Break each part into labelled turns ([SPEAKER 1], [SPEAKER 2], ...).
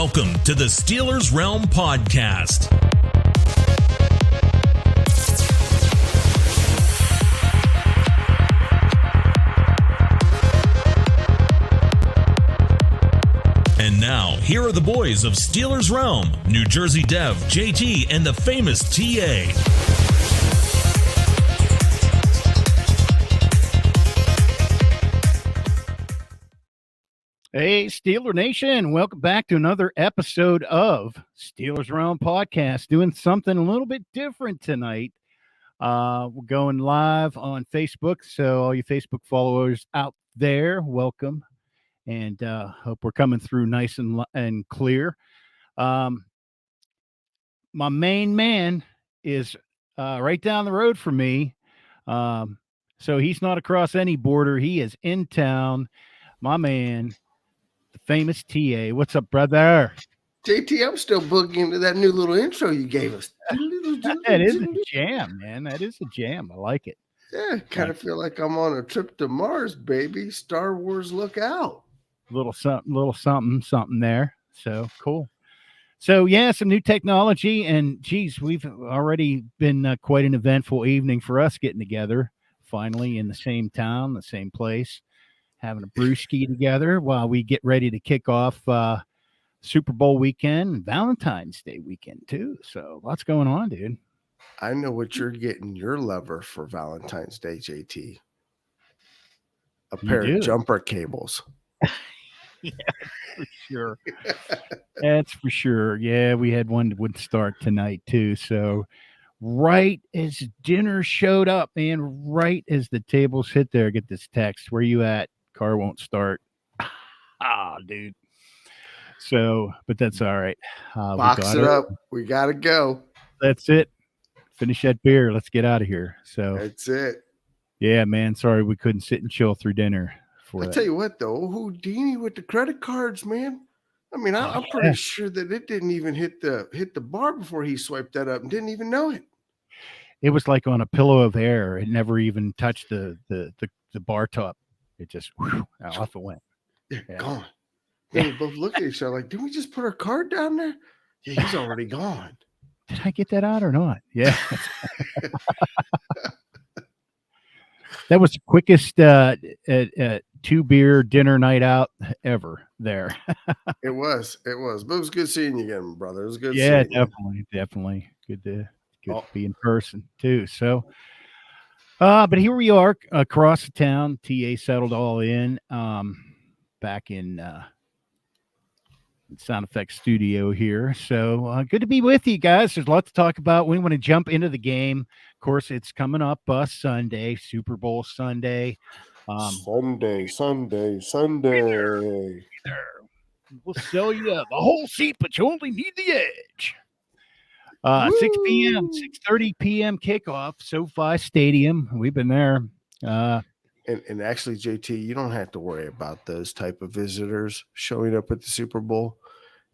[SPEAKER 1] Welcome to the Steelers Realm Podcast. And now, here are the boys of Steelers Realm, New Jersey Dev, JT, and the famous TA.
[SPEAKER 2] Hey, Steeler Nation, welcome back to another episode of Steelers Realm Podcast. Doing something a little bit different tonight. We're going live on Facebook, so all you Facebook followers out there, welcome. And hope we're coming through nice and clear. My main man is right down the road from me. So he's not across any border. He is in town. My man, the famous TA. What's up, brother?
[SPEAKER 3] JT, I'm still boogieing to that new little intro you gave us.
[SPEAKER 2] That is a jam, man. That is a jam. I like it.
[SPEAKER 3] Yeah, kind of feel like I'm on a trip to Mars, baby. Star Wars, look out.
[SPEAKER 2] Little something there. So cool. So yeah, some new technology, and geez, we've already been quite an eventful evening for us getting together finally in the same town, the same place, having a brewski together while we get ready to kick off Super Bowl weekend and Valentine's Day weekend too. So lots going on, dude.
[SPEAKER 3] I know what you're getting your lover for Valentine's Day, JT. A pair of jumper cables.
[SPEAKER 2] Yeah, for sure. That's for sure. Yeah, we had one that would start tonight too. So right as dinner showed up, man, right as the tables hit there, I get this text, where you at? Car won't start. Dude. So, but that's all right.
[SPEAKER 3] Box it up. We got to go.
[SPEAKER 2] That's it. Finish that beer. Let's get out of here. So
[SPEAKER 3] that's it.
[SPEAKER 2] Yeah, man. Sorry we couldn't sit and chill through dinner.
[SPEAKER 3] I'll tell you what, though, Houdini with the credit cards, man. I mean, I'm pretty sure that it didn't even hit the bar before he swiped that up and didn't even know it.
[SPEAKER 2] It was like on a pillow of air. It never even touched the bar top. It just off it went.
[SPEAKER 3] Yeah. Gone. Then we both look at each other like, did we just put our card down there? Yeah, he's already gone.
[SPEAKER 2] Did I get that out or not? Yeah. That was the quickest 2-beer dinner night out ever there.
[SPEAKER 3] It was. But it was good seeing you again, brother. It was good
[SPEAKER 2] seeing
[SPEAKER 3] you.
[SPEAKER 2] Definitely. Good to be in person too. So but here we are across the town. TA settled all in back in Sound Effects studio here. So good to be with you guys. There's a lot to talk about. We want to jump into the game. Of course, it's coming up Sunday, Super Bowl Sunday.
[SPEAKER 3] Sunday.
[SPEAKER 2] We'll sell you the whole seat, but you only need the edge. 6 p.m., 6:30 p.m. kickoff, SoFi Stadium. We've been there.
[SPEAKER 3] And actually, JT, you don't have to worry about those type of visitors showing up at the Super Bowl.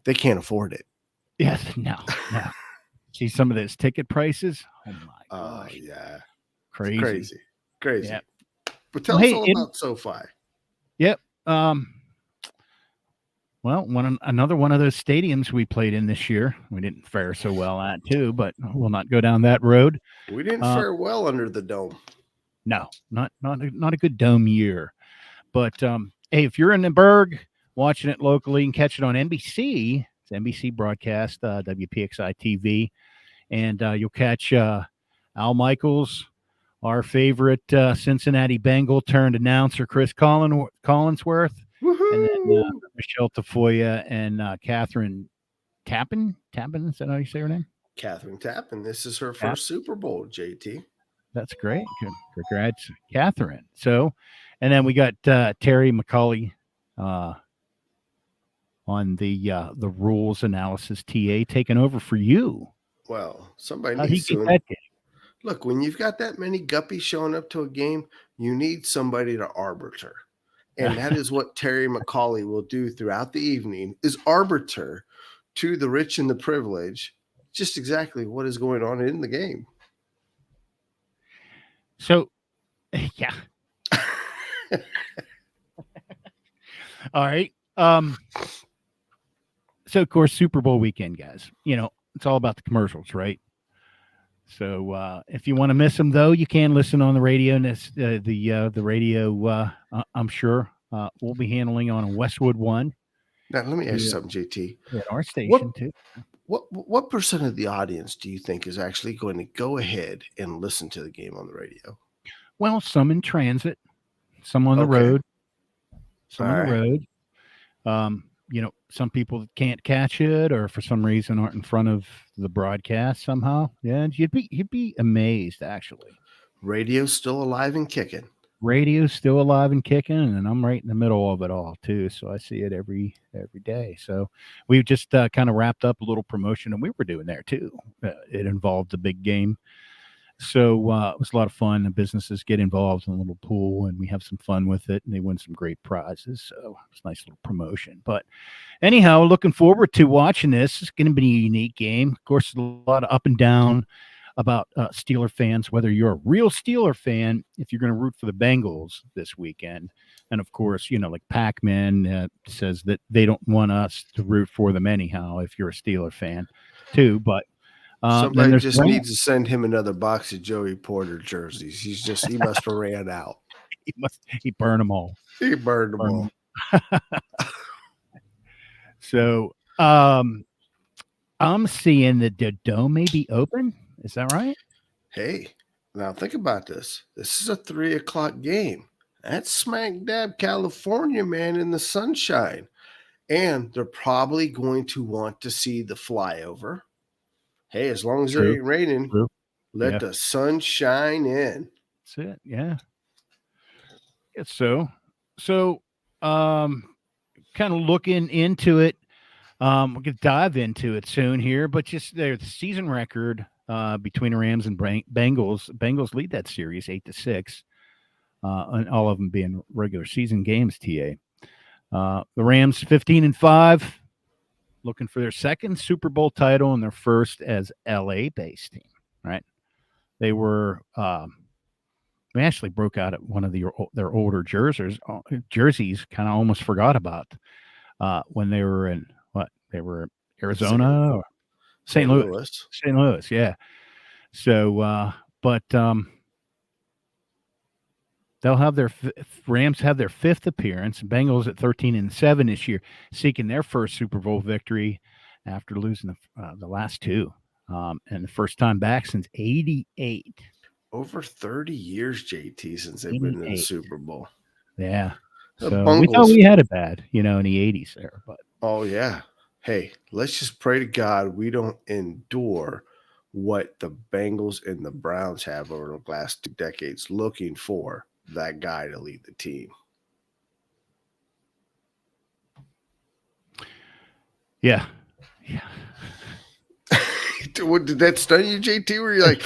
[SPEAKER 3] They can't afford it.
[SPEAKER 2] Yes, no. See some of those ticket prices? Oh, my gosh.
[SPEAKER 3] Yeah.
[SPEAKER 2] Crazy.
[SPEAKER 3] Yep. But tell us all about SoFi.
[SPEAKER 2] Yep. Well, another one of those stadiums we played in this year. We didn't fare so well at too, but we'll not go down that road.
[SPEAKER 3] We didn't fare well under the dome.
[SPEAKER 2] No, not a good dome year. But hey, if you're in the Berg watching it locally, you can catch it on NBC. It's NBC broadcast, WPXI TV, and you'll catch Al Michaels, our favorite Cincinnati Bengal turned announcer, Chris Collinsworth.
[SPEAKER 3] Woo-hoo!
[SPEAKER 2] And then Michelle Tafoya and Catherine Tappan. Tappan, is that how you say her name?
[SPEAKER 3] Catherine Tappan. This is her first Super Bowl, JT.
[SPEAKER 2] That's great. Congrats, Catherine. So, and then we got Terry McCauley on the rules analysis TA taking over for you.
[SPEAKER 3] Well, somebody needs to. Look, when you've got that many guppies showing up to a game, you need somebody to arbiter. And that is what Terry McCauley will do throughout the evening, is arbiter to the rich and the privileged, just exactly what is going on in the game.
[SPEAKER 2] So, yeah. All right. So of course, Super Bowl weekend, guys. It's all about the commercials, right? So if you want to miss them, though, you can listen on the radio. And the radio, I'm sure, we'll be handling on a Westwood One.
[SPEAKER 3] Now, let me ask you something, JT.
[SPEAKER 2] At our station, too.
[SPEAKER 3] What percent of the audience do you think is actually going to go ahead and listen to the game on the radio?
[SPEAKER 2] Well, some in transit, some on the road, some on the road. Some people can't catch it, or for some reason aren't in front of the broadcast somehow. Yeah, you'd be amazed, actually.
[SPEAKER 3] Radio's still alive and kicking.
[SPEAKER 2] Radio's still alive and kicking, and I'm right in the middle of it all too. So I see it every day. So we've just kind of wrapped up a little promotion, and we were doing there too. It involved the big game. So it was a lot of fun. The businesses get involved in a little pool, and we have some fun with it, and they win some great prizes. So it's a nice little promotion. But anyhow, looking forward to watching this. It's going to be a unique game. Of course, a lot of up and down about Steeler fans, whether you're a real Steeler fan, if you're going to root for the Bengals this weekend. And of course, like Pac-Man says that they don't want us to root for them anyhow if you're a Steeler fan too. But
[SPEAKER 3] somebody just needs to send him another box of Joey Porter jerseys. He must have ran out.
[SPEAKER 2] He burned them all.
[SPEAKER 3] He burned them all.
[SPEAKER 2] So I'm seeing that the dome may be open. Is that right?
[SPEAKER 3] Hey, now think about this. This is a 3:00 game. That's smack dab California, man, in the sunshine. And they're probably going to want to see the flyover. Hey, as long as it ain't raining, let the sun shine in.
[SPEAKER 2] That's it. Yeah. So kind of looking into it. We're going to dive into it soon here, but just there's the season record between the Rams and Bengals. Bengals lead that series 8-6, and all of them being regular season games. TA. The Rams 15-5, looking for their second Super Bowl title and their first as LA-based team. Right? They were. We actually broke out at one of their older jerseys. Kind of almost forgot about when they were in they were Arizona or St. Louis. St. Louis, yeah. So, but they'll have their Rams have their fifth appearance. Bengals at 13-7 this year, seeking their first Super Bowl victory after losing the last two, and the first time back since '88.
[SPEAKER 3] Over 30 years, JT, since they've been in the Super Bowl.
[SPEAKER 2] Yeah. So we thought we had it bad, in the 80s there. But
[SPEAKER 3] oh, yeah. Hey, let's just pray to God we don't endure what the Bengals and the Browns have over the last 2 decades, looking for that guy to lead the team.
[SPEAKER 2] Yeah.
[SPEAKER 3] Did that stun you, JT? Where you're like,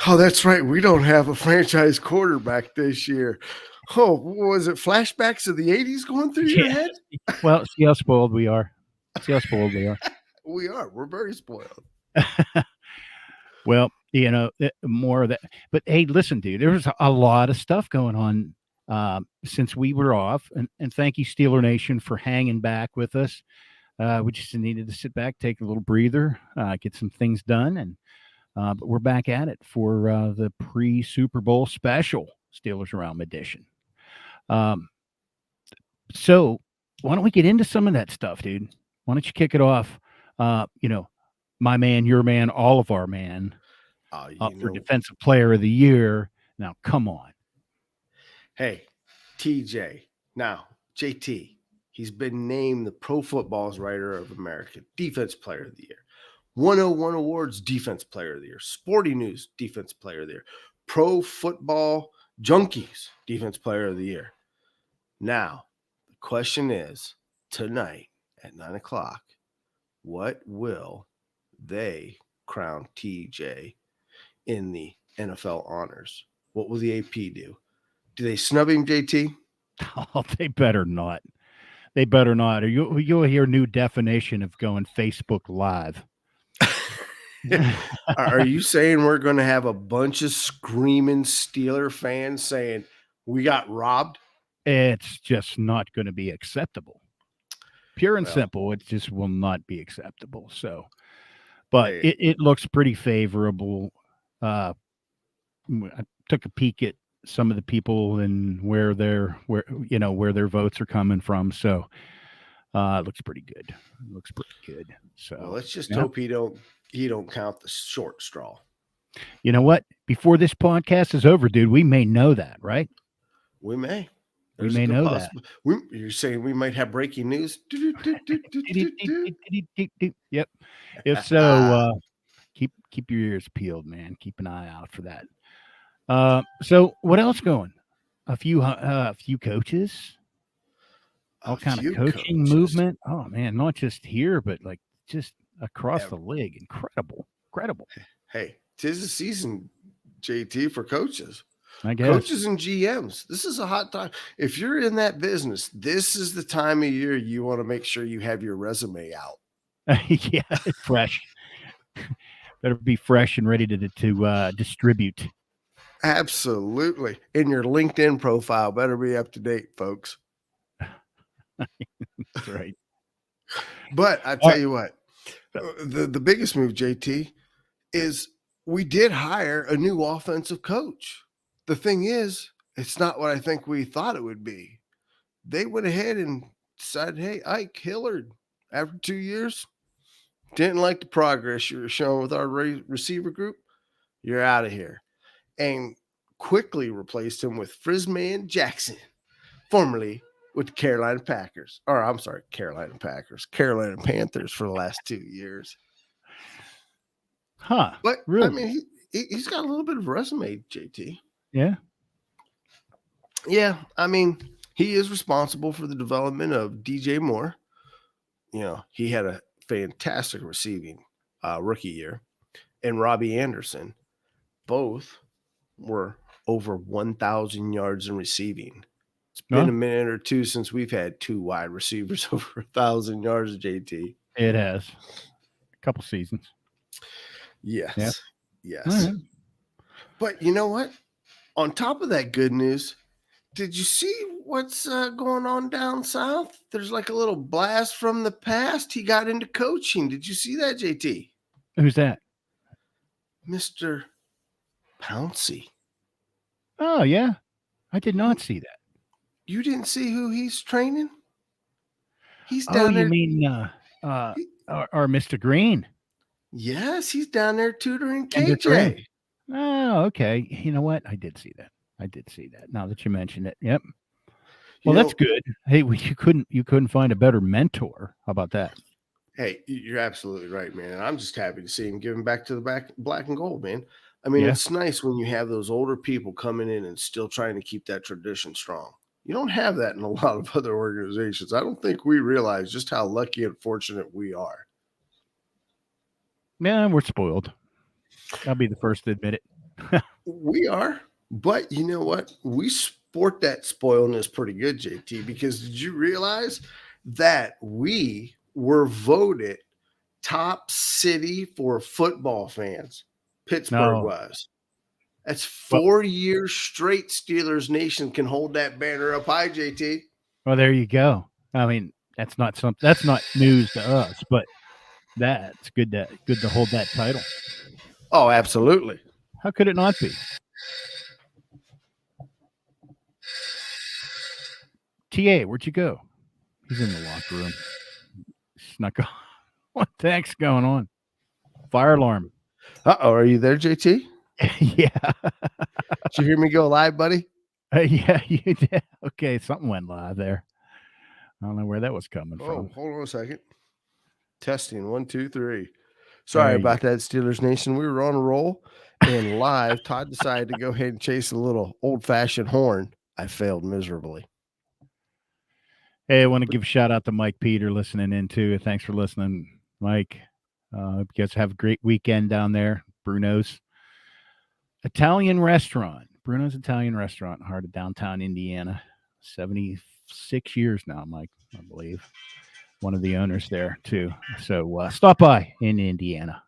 [SPEAKER 3] oh, that's right. We don't have a franchise quarterback this year. Oh, was it flashbacks of the 80s going through your head?
[SPEAKER 2] Well, see how spoiled we are.
[SPEAKER 3] We are. We're very spoiled.
[SPEAKER 2] Well, more of that. But hey, listen, dude, there was a lot of stuff going on since we were off. And thank you, Steeler Nation, for hanging back with us. We just needed to sit back, take a little breather, get some things done. And but we're back at it for the pre-Super Bowl special Steelers Around edition. So why don't we get into some of that stuff, dude? Why don't you kick it off? My man, your man, all of our man, up for Defensive Player of the Year. Now, come on.
[SPEAKER 3] Hey, TJ. Now, JT, he's been named the Pro Football's Writer of America, Defense Player of the Year. 101 Awards, Defense Player of the Year. Sporting News, Defense Player of the Year. Pro Football Junkies, Defense Player of the Year. Now, the question is, tonight at 9:00, what will they crown TJ in the NFL honors? What will the AP do? Do they snub him, JT?
[SPEAKER 2] Oh, they better not. They better not. Or you'll hear new definition of going Facebook Live.
[SPEAKER 3] Are you saying we're going to have a bunch of screaming Steeler fans saying we got robbed?
[SPEAKER 2] It's just not going to be acceptable. Pure and simple. It just will not be acceptable. So, but it looks pretty favorable. I took a peek at some of the people and where their votes are coming from. So, it looks pretty good. So
[SPEAKER 3] let's just hope he don't count the short straw.
[SPEAKER 2] You know what? Before this podcast is over, dude, we may know that, right?
[SPEAKER 3] We may.
[SPEAKER 2] We may know that.
[SPEAKER 3] You're saying we might have breaking news?
[SPEAKER 2] Yep. If so, keep your ears peeled, man. Keep an eye out for that. So what else going? A few coaches. All kind of coaching movement. Oh man, not just here, but like just across the league. Incredible.
[SPEAKER 3] Hey, 'tis the season, JT, for coaches.
[SPEAKER 2] I guess.
[SPEAKER 3] Coaches and GMs. This is a hot time. If you're in that business, this is the time of year you want to make sure you have your resume out.
[SPEAKER 2] Yeah, fresh. Better be fresh and ready to distribute.
[SPEAKER 3] Absolutely. And your LinkedIn profile better be up to date, folks.
[SPEAKER 2] That's right.
[SPEAKER 3] But I tell you what, the biggest move, JT, is we did hire a new offensive coach. The thing is, it's not what I think we thought it would be. They went ahead and decided, hey, Ike Hillard, after 2 years, didn't like the progress you were showing with our receiver group. You're out of here. And quickly replaced him with Frisman Jackson, formerly with the Carolina Panthers for the last 2 years.
[SPEAKER 2] Huh.
[SPEAKER 3] But,
[SPEAKER 2] really?
[SPEAKER 3] I mean, he's got a little bit of a resume, JT.
[SPEAKER 2] Yeah.
[SPEAKER 3] Yeah. I mean, he is responsible for the development of DJ Moore. You know, he had a fantastic receiving rookie year. And Robbie Anderson. Both were over 1,000 yards in receiving. It's been a minute or two since we've had 2 wide receivers over 1,000 yards, JT.
[SPEAKER 2] It has. A couple seasons.
[SPEAKER 3] Yes.
[SPEAKER 2] Yeah.
[SPEAKER 3] Yes. Right. But you know what? On top of that good news, did you see what's going on down south? There's like a little blast from the past. He got into coaching. Did you see that, JT?
[SPEAKER 2] Who's that?
[SPEAKER 3] Mr. Pouncey.
[SPEAKER 2] Oh, yeah. I did not see that.
[SPEAKER 3] You didn't see who he's training? He's down there.
[SPEAKER 2] You mean our Mr. Green?
[SPEAKER 3] Yes, he's down there tutoring KJ.
[SPEAKER 2] Oh, okay. You know what? I did see that. Now that you mentioned it. Yep. Well, that's good. Hey, you couldn't find a better mentor. How about that?
[SPEAKER 3] Hey, you're absolutely right, man. I'm just happy to see him giving back to the black and gold, man. I mean, It's nice when you have those older people coming in and still trying to keep that tradition strong. You don't have that in a lot of other organizations. I don't think we realize just how lucky and fortunate we are.
[SPEAKER 2] Yeah, we're spoiled. I'll be the first to admit it.
[SPEAKER 3] We are. But you know what? We sport that spoiledness pretty good, JT, because did you realize that we were voted top city for football fans? Pittsburgh was. That's 4 years straight Steelers Nation can hold that banner up high, JT.
[SPEAKER 2] Well, there you go. I mean, that's not news to us, but that's good to hold that title.
[SPEAKER 3] Oh, absolutely.
[SPEAKER 2] How could it not be? TA, where'd you go? He's in the locker room. Snuck off. What the heck's going on? Fire alarm.
[SPEAKER 3] Uh-oh, are you there, JT?
[SPEAKER 2] Yeah.
[SPEAKER 3] Did you hear me go live, buddy?
[SPEAKER 2] Yeah, you did. Okay, something went live there. I don't know where that was coming from.
[SPEAKER 3] Hold on a second. Testing 1, 2, 3. Sorry about that, Steelers Nation. We were on a roll and live. Todd decided to go ahead and chase a little old-fashioned horn. I failed miserably.
[SPEAKER 2] Hey, I want to give a shout out to Mike Peter listening in too. Thanks for listening, Mike. Hope you guys have a great weekend down there. Bruno's Italian restaurant. Bruno's Italian restaurant, heart of downtown Indiana. 76 years now, Mike, I believe. One of the owners there too. So stop by in Indiana.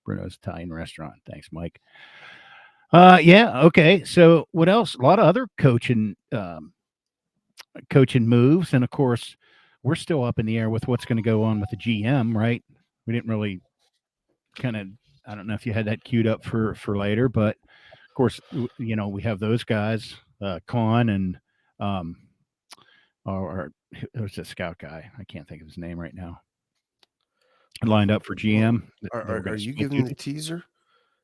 [SPEAKER 2] Bruno's Italian restaurant. Thanks, Mike. Yeah, okay. So what else? A lot of other coaching moves, and of course, we're still up in the air with what's going to go on with the GM, right? We didn't really kind of, I don't know if you had that queued up for later, but of course, you know, we have those guys, Con and or who's the scout guy? I can't think of his name right now. Lined up for GM.
[SPEAKER 3] Are you giving the teaser?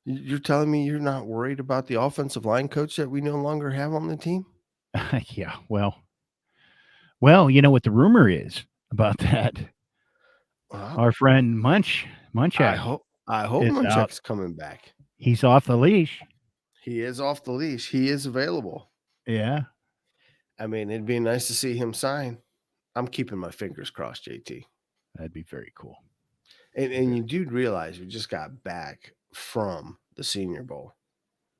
[SPEAKER 3] You're telling me you're not worried about the offensive line coach that we no longer have on the team?
[SPEAKER 2] Yeah, well, you know what the rumor is about that? Our friend Munchak.
[SPEAKER 3] I hope Munchak's coming back.
[SPEAKER 2] He's off the leash.
[SPEAKER 3] He is off the leash. He is available.
[SPEAKER 2] Yeah.
[SPEAKER 3] I mean, it'd be nice to see him sign. I'm keeping my fingers crossed, JT.
[SPEAKER 2] That'd be very cool.
[SPEAKER 3] And you do realize we just got back from the Senior Bowl.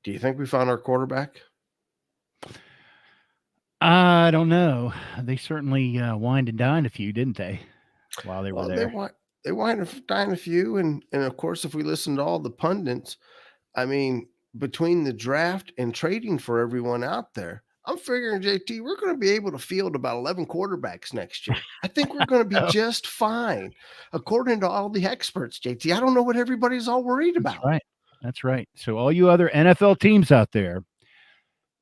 [SPEAKER 3] Do you think we found our quarterback?
[SPEAKER 2] I don't know. They certainly wined and dined a few, didn't they? While they were there.
[SPEAKER 3] They wined and dined a few. And of course, if we listen to all the pundits, I mean, between the draft and trading for everyone out there, I'm figuring, JT, we're going to be able to field about 11 quarterbacks next year. I think we're going to be just fine, according to all the experts, JT. I don't know what everybody's all worried about.
[SPEAKER 2] That's right. So all you other NFL teams out there,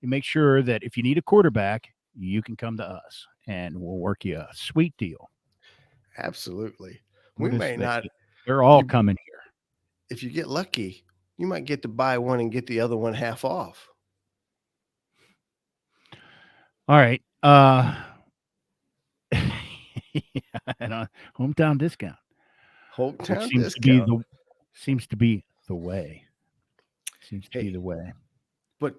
[SPEAKER 2] you make sure that if you need a quarterback, you can come to us, and we'll work you a sweet deal.
[SPEAKER 3] Absolutely. We may not.
[SPEAKER 2] They're all coming here.
[SPEAKER 3] If you get lucky, you might get to buy one and get the other one half off.
[SPEAKER 2] All right. And hometown discount.
[SPEAKER 3] Hometown discount
[SPEAKER 2] seems to be the way. Be the way.
[SPEAKER 3] But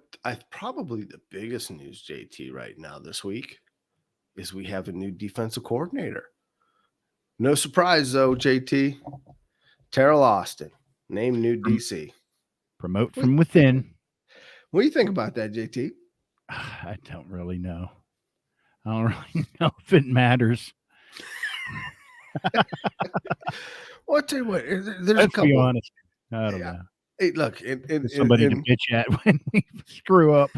[SPEAKER 3] probably the biggest news, JT, right now this week is we have a new defensive coordinator. No surprise, though, JT. Terrell Austin, named new DC.
[SPEAKER 2] Promote from within.
[SPEAKER 3] What do you think about that, JT?
[SPEAKER 2] I don't really know. I don't really know if it matters.
[SPEAKER 3] Well, I'll tell you what. There's
[SPEAKER 2] Let's
[SPEAKER 3] a couple.
[SPEAKER 2] Be honest. I don't know.
[SPEAKER 3] Hey, look,
[SPEAKER 2] somebody to bitch at when we screw up.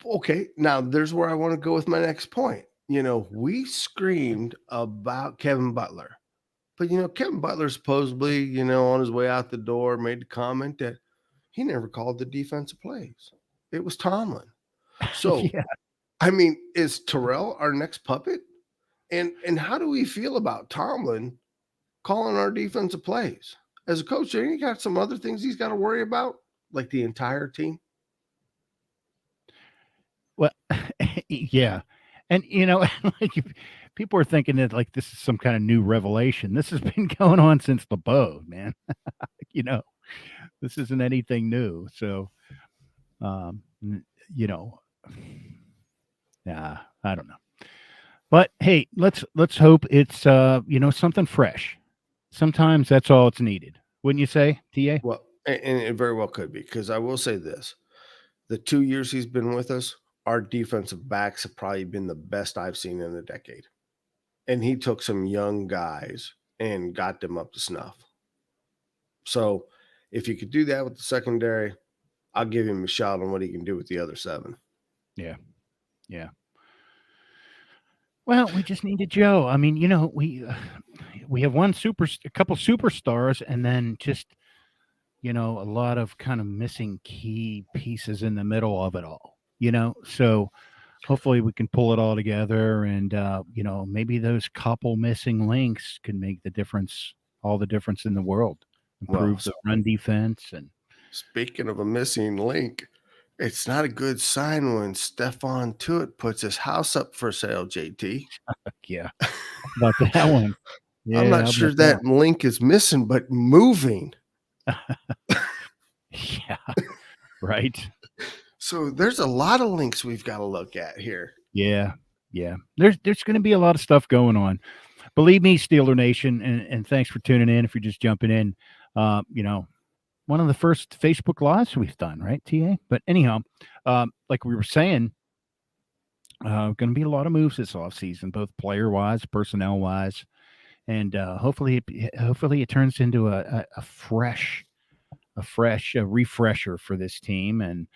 [SPEAKER 3] Okay, now there's where I want to go with my next point. You know, we screamed about Kevin Butler, but Kevin Butler supposedly, on his way out the door, made the comment that he never called the defensive plays. It was Tomlin. So,
[SPEAKER 2] yeah.
[SPEAKER 3] I mean, is Terrell our next puppet? And how do we feel about Tomlin calling our defensive plays? As a coach, he got some other things he's got to worry about, like the entire team.
[SPEAKER 2] Well, yeah. And, like people are thinking that like this is some kind of new revelation. This has been going on since LeBeau, man. This isn't anything new. So, I don't know. But hey, let's hope it's something fresh. Sometimes that's all it's needed. Wouldn't you say, TA?
[SPEAKER 3] Well, and it very well could be, because I will say this. The 2 years he's been with us, our defensive backs have probably been the best I've seen in a decade. And he took some young guys and got them up to snuff. So if you could do that with the secondary, I'll give him a shot on what he can do with the other 7.
[SPEAKER 2] Yeah. Yeah. Well, we just needed Joe. I mean, we have a couple superstars, and then just, a lot of kind of missing key pieces in the middle of it all, so hopefully we can pull it all together, and, maybe those couple missing links can make all the difference in the world, improve the run defense. And
[SPEAKER 3] speaking of a missing link, it's not a good sign when Stephon Tuitt puts his house up for sale, JT.
[SPEAKER 2] Yeah. About that one. Yeah,
[SPEAKER 3] I'm not sure that link is missing, but moving.
[SPEAKER 2] Yeah. Right.
[SPEAKER 3] So there's a lot of links we've got to look at here.
[SPEAKER 2] Yeah. Yeah. There's going to be a lot of stuff going on. Believe me, Steeler Nation, and thanks for tuning in. If you're just jumping in, one of the first Facebook Lives we've done, right, TA? But anyhow, like we were saying, going to be a lot of moves this offseason, both player-wise, personnel-wise, and hopefully it turns into a refresher for this team, and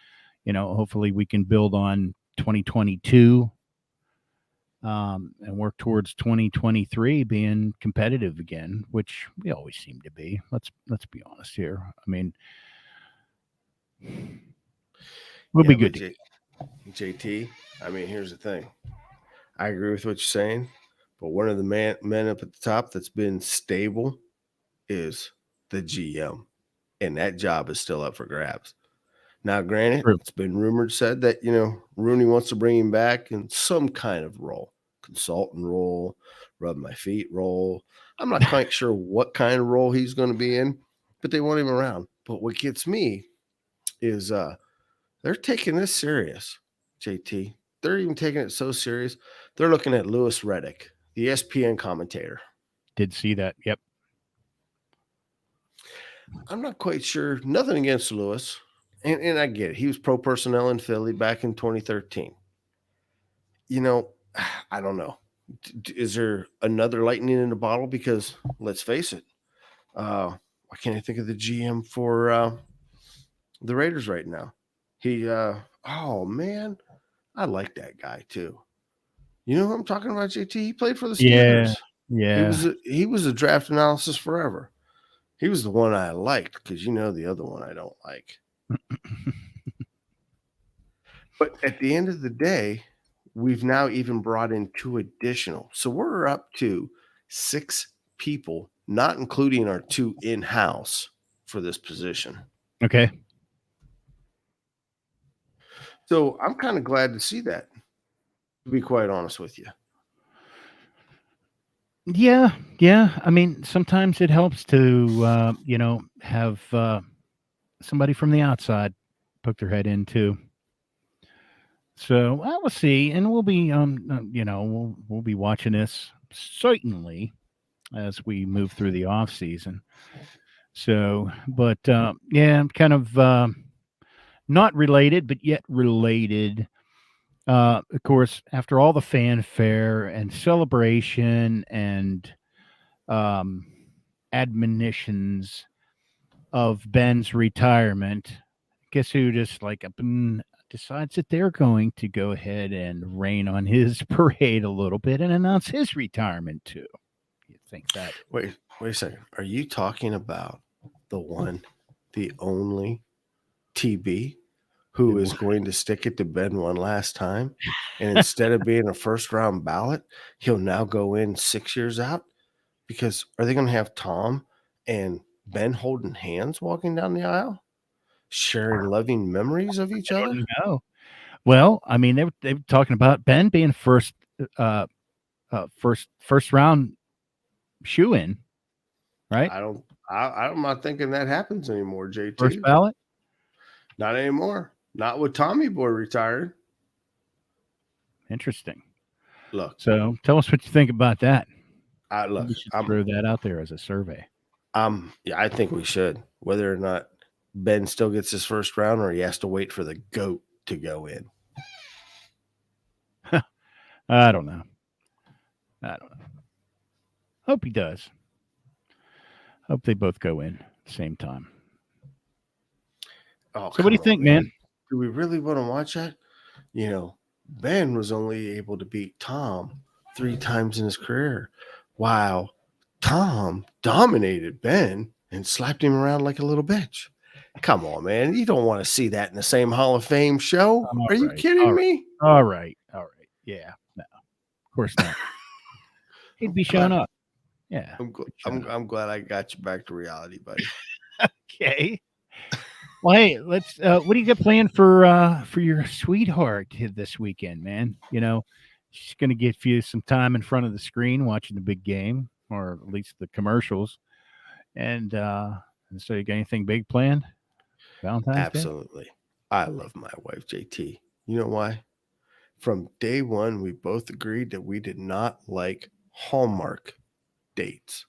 [SPEAKER 2] hopefully we can build on 2022 and work towards 2023 being competitive again, which we always seem to be. Let's be honest here. I mean, we'll be good.
[SPEAKER 3] JT, I mean, here's the thing. I agree with what you're saying, but one of the men up at the top that's been stable is the GM, and that job is still up for grabs. Now, granted, it's been said that, Rooney wants to bring him back in some kind of role, consultant role, rub my feet role. I'm not quite sure what kind of role he's going to be in, but they want him around. But what gets me is they're taking this serious, JT. They're even taking it so serious. They're looking at Louis Riddick, the ESPN commentator.
[SPEAKER 2] Did see that. Yep.
[SPEAKER 3] I'm not quite sure. Nothing against Louis. And I get it. He was pro personnel in Philly back in 2013. I don't know. Is there another lightning in the bottle? Because let's face it, why can't I think of the GM for the Raiders right now? Oh man, I like that guy too. You know who I'm talking about, JT? He played for the Steelers.
[SPEAKER 2] Yeah.
[SPEAKER 3] He was a draft analysis forever. He was the one I liked because the other one I don't like. But at the end of the day, we've now even brought in 2 additional. So we're up to 6 people, not including our 2 in-house for this position.
[SPEAKER 2] Okay.
[SPEAKER 3] So I'm kind of glad to see that, to be quite honest with you.
[SPEAKER 2] Yeah. I mean, sometimes it helps to, have somebody from the outside poke their head in too. So we'll see, and we'll be, we'll be watching this certainly as we move through the off season. So, but kind of not related, but yet related. Of course, after all the fanfare and celebration and admonitions of Ben's retirement, guess who just decides that they're going to go ahead and rain on his parade a little bit and announce his retirement too. You think that?
[SPEAKER 3] Wait a second. Are you talking about the one, the only TB who is going to stick it to Ben one last time? And instead of being a first round ballot, he'll now go in 6 years out? Because are they going to have Tom and Ben holding hands walking down the aisle, sharing loving memories of each other?
[SPEAKER 2] No. Well, I mean, they were talking about Ben being first round shoe in, right?
[SPEAKER 3] I'm not thinking that happens anymore, JT.
[SPEAKER 2] First ballot?
[SPEAKER 3] Not anymore. Not with Tommy Boy retired.
[SPEAKER 2] Interesting.
[SPEAKER 3] Look.
[SPEAKER 2] So tell us what you think about that.
[SPEAKER 3] Look,
[SPEAKER 2] we should throw that out there as a survey.
[SPEAKER 3] Yeah, I think we should. Whether or not Ben still gets his first round or he has to wait for the GOAT to go in.
[SPEAKER 2] I don't know. Hope he does. Hope they both go in at the same time.
[SPEAKER 3] Oh,
[SPEAKER 2] so what do you think, man?
[SPEAKER 3] Do we really want to watch that? Ben was only able to beat Tom 3 times in his career. Wow. Tom dominated Ben and slapped him around like a little bitch. Come on, man. You don't want to see that in the same Hall of Fame show. Are you kidding me?
[SPEAKER 2] All right. Yeah. No, of course not. He'd be showing up. Yeah.
[SPEAKER 3] I'm glad I got you back to reality, buddy.
[SPEAKER 2] Okay. Well, hey, let's. What do you got planned for your sweetheart this weekend, man? She's going to give you some time in front of the screen watching the big game, or at least the commercials. And so, you got anything big planned? Valentine's
[SPEAKER 3] Absolutely.
[SPEAKER 2] Day?
[SPEAKER 3] I love my wife, JT. You know why? From day one, we both agreed that we did not like Hallmark dates.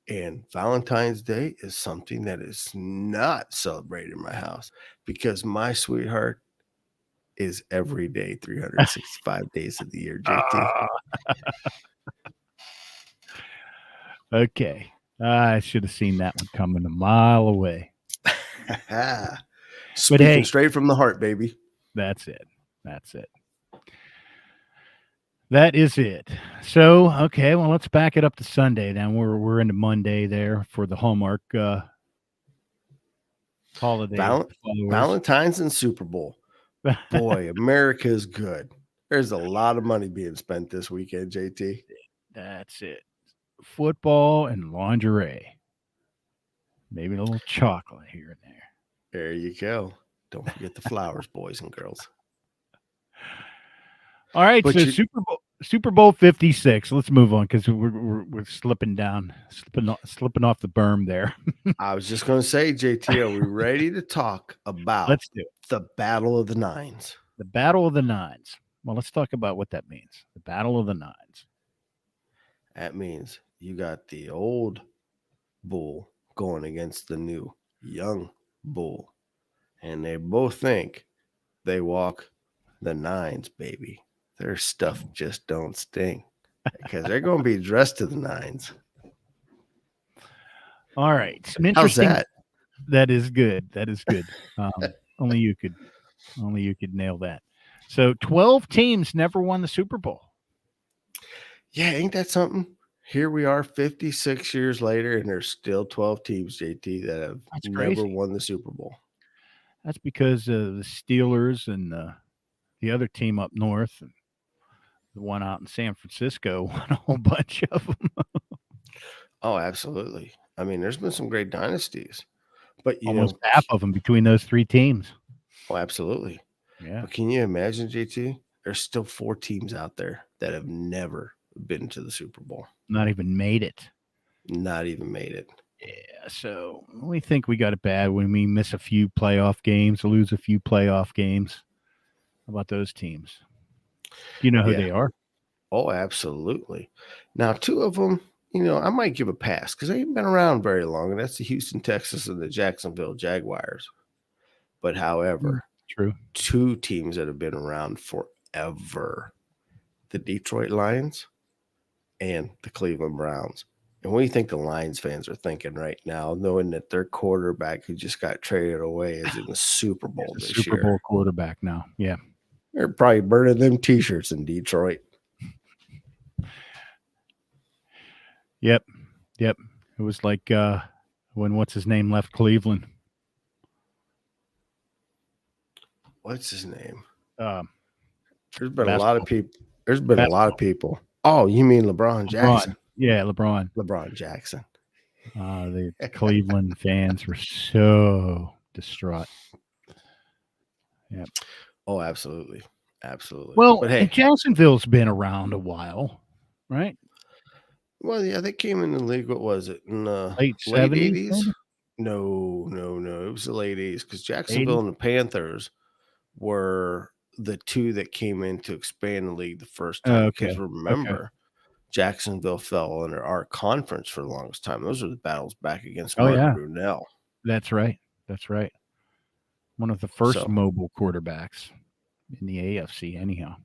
[SPEAKER 3] And Valentine's Day is something that is not celebrated in my house because my sweetheart is every day, 365 days of the year, JT.
[SPEAKER 2] Okay. I should have seen that one coming a mile away.
[SPEAKER 3] Speaking straight from the heart, baby.
[SPEAKER 2] That's it. That is it. So, okay, well, let's back it up to Sunday. Now we're into Monday there for the Hallmark holiday
[SPEAKER 3] Valentine's and Super Bowl. Boy, America is good. There's a lot of money being spent this weekend, JT.
[SPEAKER 2] That's it. Football and lingerie. Maybe a little chocolate here and there.
[SPEAKER 3] There you go. Don't forget the flowers, boys and girls.
[SPEAKER 2] All right, but so Super Bowl 56. Let's move on because we're slipping slipping off the berm there.
[SPEAKER 3] I was just going to say, JT, are we ready to talk about
[SPEAKER 2] Let's do it.
[SPEAKER 3] The Battle of the Nines?
[SPEAKER 2] The Battle of the Nines. Well, let's talk about what that means. The Battle of the Nines.
[SPEAKER 3] That means you got the old bull going against the new young bull, and they both think they walk the nines, baby. Their stuff just don't stink because they're going to be dressed to the nines.
[SPEAKER 2] All right.
[SPEAKER 3] How's that?
[SPEAKER 2] That is good. That is good. Only you could nail that. So 12 teams never won the Super Bowl.
[SPEAKER 3] Yeah, ain't that something? Here we are 56 years later, and there's still 12 teams, JT, that have never won the Super Bowl.
[SPEAKER 2] That's because the Steelers and the other team up north and the one out in San Francisco won a whole bunch of them.
[SPEAKER 3] Oh, absolutely. I mean, there's been some great dynasties, but
[SPEAKER 2] almost half of them between those three teams.
[SPEAKER 3] Oh, absolutely.
[SPEAKER 2] Yeah.
[SPEAKER 3] But can you imagine, JT? There's still 4 teams out there that have never been to the Super Bowl.
[SPEAKER 2] Not even made it.
[SPEAKER 3] Not even made it.
[SPEAKER 2] Yeah. So we think we got it bad when we miss a few playoff games, lose a few playoff games. How about those teams? Do you know who they are?
[SPEAKER 3] Oh, absolutely. Now, 2 of them, I might give a pass because they haven't been around very long, and that's the Houston Texans and the Jacksonville Jaguars. But however,
[SPEAKER 2] true,
[SPEAKER 3] 2 teams that have been around forever, the Detroit Lions and the Cleveland Browns. And what do you think the Lions fans are thinking right now, knowing that their quarterback who just got traded away is in the Super Bowl this year?
[SPEAKER 2] Super Bowl quarterback now, yeah.
[SPEAKER 3] They're probably burning them T-shirts in Detroit.
[SPEAKER 2] Yep. It was like when what's his name left Cleveland.
[SPEAKER 3] What's his name?
[SPEAKER 2] There's
[SPEAKER 3] been a lot of people. There's been a lot of people. Oh, you mean LeBron Jackson?
[SPEAKER 2] Yeah, LeBron.
[SPEAKER 3] LeBron Jackson.
[SPEAKER 2] The Cleveland fans were so distraught. Yeah.
[SPEAKER 3] Oh, absolutely. Absolutely.
[SPEAKER 2] Well, but hey, Jacksonville's been around a while, right?
[SPEAKER 3] Well, yeah, they came in the league. What was it? In the
[SPEAKER 2] late 70s?
[SPEAKER 3] No. It was the late 80s because Jacksonville 80s? And the Panthers were the 2 that came in to expand the league the first time. Because remember, Jacksonville fell under our conference for the longest time. Those were the battles back against Martin Brunell.
[SPEAKER 2] That's right. One of the first mobile quarterbacks in the AFC, anyhow.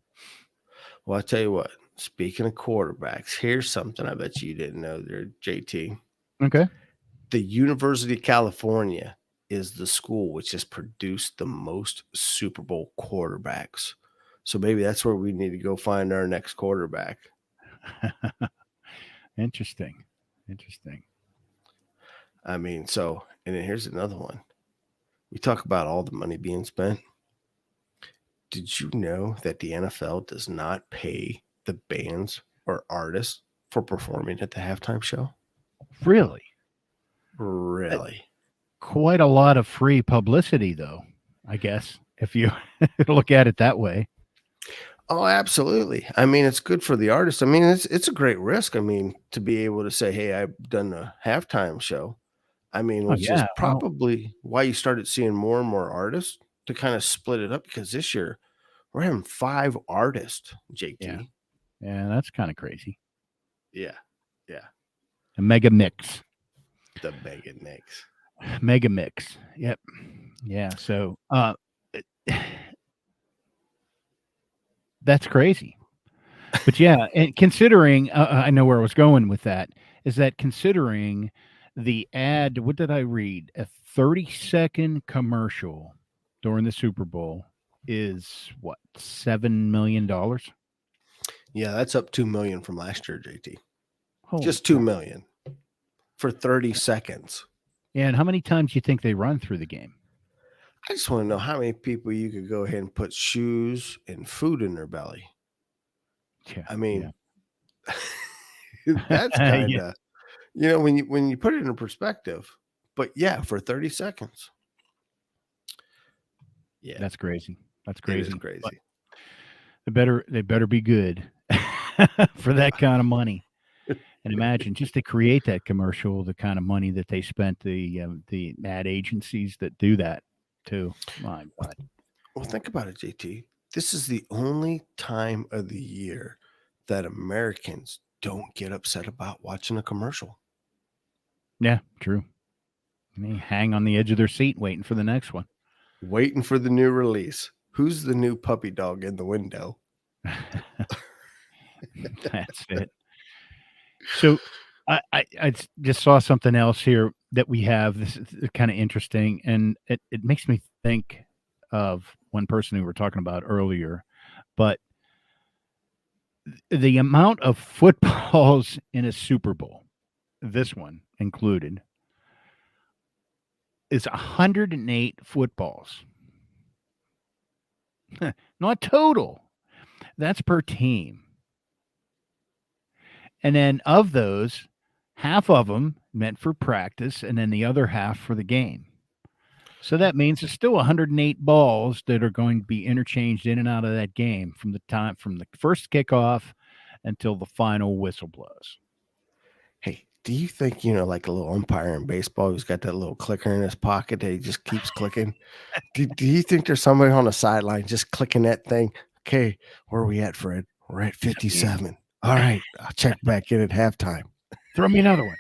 [SPEAKER 3] Well, I tell you what, speaking of quarterbacks, here's something I bet you didn't know there, JT.
[SPEAKER 2] Okay.
[SPEAKER 3] The University of California is the school which has produced the most Super Bowl quarterbacks. So maybe that's where we need to go find our next quarterback.
[SPEAKER 2] Interesting.
[SPEAKER 3] I mean, and then here's another one. We talk about all the money being spent. Did you know that the NFL does not pay the bands or artists for performing at the halftime show?
[SPEAKER 2] Really? Quite a lot of free publicity, though, I guess, if you look at it that way.
[SPEAKER 3] Oh, absolutely. I mean, it's good for the artist. I mean, it's a great risk. I mean, to be able to say, hey, I've done a halftime show. I mean, which is probably why you started seeing more and more artists to kind of split it up, because this year we're having 5 artists, JT.
[SPEAKER 2] Yeah, that's kind of crazy.
[SPEAKER 3] Yeah.
[SPEAKER 2] A mega mix.
[SPEAKER 3] The mega mix.
[SPEAKER 2] Mega mix. Yep. Yeah. So that's crazy. But yeah, and considering, I know where I was going with that, is that considering the ad, what did I read? A 30-second commercial during the Super Bowl is what, $7 million?
[SPEAKER 3] Yeah, that's up 2 million from last year, JT.
[SPEAKER 2] Holy
[SPEAKER 3] Just 2 million for 30 seconds.
[SPEAKER 2] Yeah, and how many times do you think they run through the game?
[SPEAKER 3] I just want to know how many people you could go ahead and put shoes and food in their belly.
[SPEAKER 2] Yeah,
[SPEAKER 3] I mean, that's kind of, when you put it in perspective. But yeah, for 30 seconds. Yeah,
[SPEAKER 2] that's crazy. That's crazy.
[SPEAKER 3] It is crazy.
[SPEAKER 2] But they better be good for that kind of money. And imagine just to create that commercial, the kind of money that they spent, the ad agencies that do that too. My God.
[SPEAKER 3] Well, think about it, JT. This is the only time of the year that Americans don't get upset about watching a commercial.
[SPEAKER 2] Yeah, true. They hang on the edge of their seat waiting for the next one.
[SPEAKER 3] Waiting for the new release. Who's the new puppy dog in the window?
[SPEAKER 2] That's it. So I just saw something else here that we have. This is kind of interesting, and it makes me think of one person who we were talking about earlier. But the amount of footballs in a Super Bowl, this one included, is 108 footballs. Not total. That's per team. And then of those, half of them meant for practice, and then the other half for the game. So that means there's still 108 balls that are going to be interchanged in and out of that game from the first kickoff until the final whistle blows.
[SPEAKER 3] Hey, do you think, like a little umpire in baseball who's got that little clicker in his pocket that he just keeps clicking? Do you think there's somebody on the sideline just clicking that thing? Okay, where are we at, Fred? We're at 57. All right, I'll check back in at halftime.
[SPEAKER 2] Throw me another one.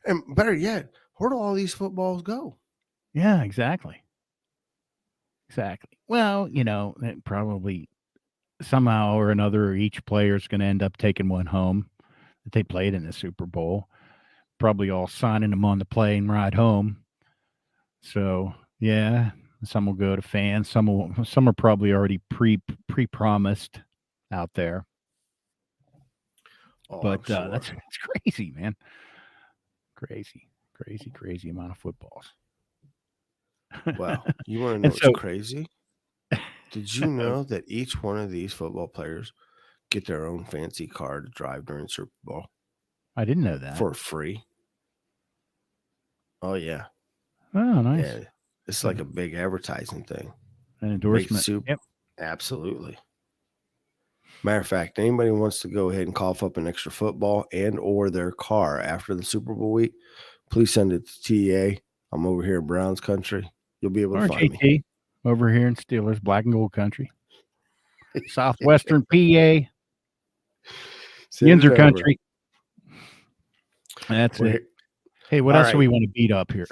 [SPEAKER 3] And better yet, where do all these footballs go?
[SPEAKER 2] Yeah, exactly. Well, probably somehow or another, each player is going to end up taking one home that they played in the Super Bowl. Probably all signing them on the plane ride home. So yeah, some will go to fans. Some are probably already pre-promised out there.
[SPEAKER 3] Oh,
[SPEAKER 2] but
[SPEAKER 3] sure.
[SPEAKER 2] That's crazy, man. Crazy amount of footballs.
[SPEAKER 3] Wow. You want to know what's crazy? Did you know that each one of these football players get their own fancy car to drive during Super Bowl?
[SPEAKER 2] I didn't know that.
[SPEAKER 3] For free. Oh, yeah.
[SPEAKER 2] Oh, nice.
[SPEAKER 3] Yeah. It's like a big advertising thing.
[SPEAKER 2] An endorsement.
[SPEAKER 3] Yep. Absolutely. Matter of fact, anybody wants to go ahead and cough up an extra football and or their car after the Super Bowl week, please send it to TA. I'm over here in Browns country. You'll be able to find me.
[SPEAKER 2] Over here in Steelers, black and gold country. Southwestern PA. Yinzer country. That's it. Hey, what else do we want to beat up here?